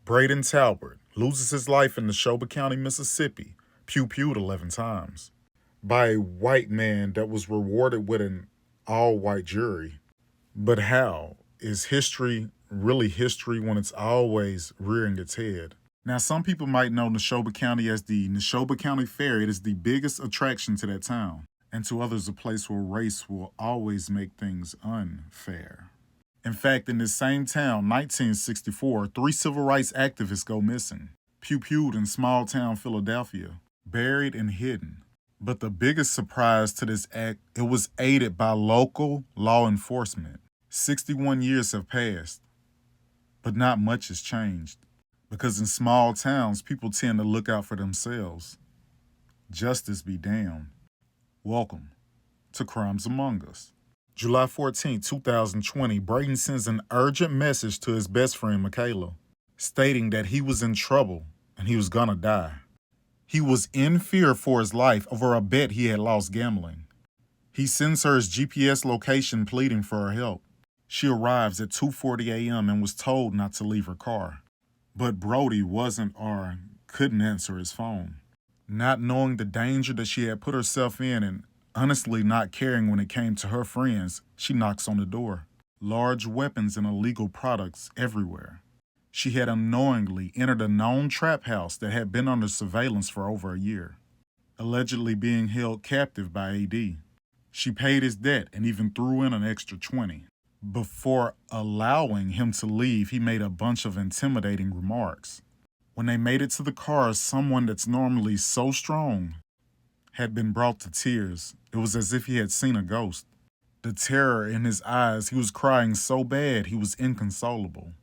Braden Talbert loses his life in Neshoba County, Mississippi, pew-pewed 11 times, by a white man that was rewarded with an all-white jury. But how? Is history really history when it's always rearing its head? Now, some people might know Neshoba County as the Neshoba County Fair. It is the biggest attraction to that town, and to others a place where race will always make things unfair. In fact, in this same town, 1964, 3 civil rights activists go missing, pew-pewed in small-town Philadelphia, buried and hidden. But the biggest surprise to this act, it was aided by local law enforcement. 61 years have passed, but not much has changed. Because in small towns, people tend to look out for themselves. Justice be damned. Welcome to Crimes Among Us. July 14, 2020, Braden sends an urgent message to his best friend, Michaela, stating that he was in trouble and he was gonna die. He was in fear for his life over a bet he had lost gambling. He sends her his GPS location pleading for her help. She arrives at 2:40 a.m. and was told not to leave her car. But Brody wasn't or couldn't answer his phone. Not knowing the danger that she had put herself in and honestly not caring when it came to her friends, she knocks on the door. Large weapons and illegal products everywhere. She had unknowingly entered a known trap house that had been under surveillance for over a year, allegedly being held captive by AD. She paid his debt and even threw in an extra 20. Before allowing him to leave, he made a bunch of intimidating remarks. When they made it to the car, someone that's normally so strong had been brought to tears. It was as if he had seen a ghost. The terror in his eyes, he was crying so bad he was inconsolable.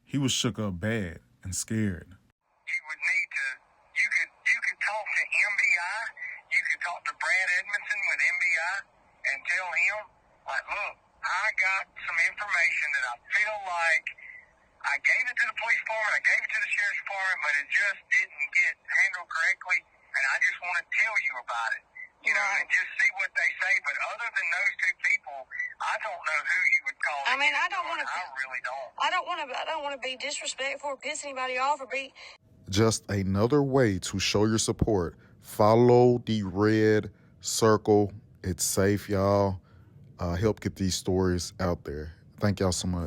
He was shook up bad and scared. You would need to, you could talk to MBI, you could talk to Brad Edmondson with MBI and tell him, like, look, I got some information that I feel like I gave it to the police department, I gave it to the sheriff's department, but it just didn't get handled correctly, and I just want to tell you about it, you know, and just see what they say. But other than those two people, I don't know who you would call. I mean, I don't want to. I really don't. I don't want to be disrespectful or piss anybody off or be. Just another way to show your support. Follow the red circle. It's safe, y'all. Help get these stories out there. Thank y'all so much.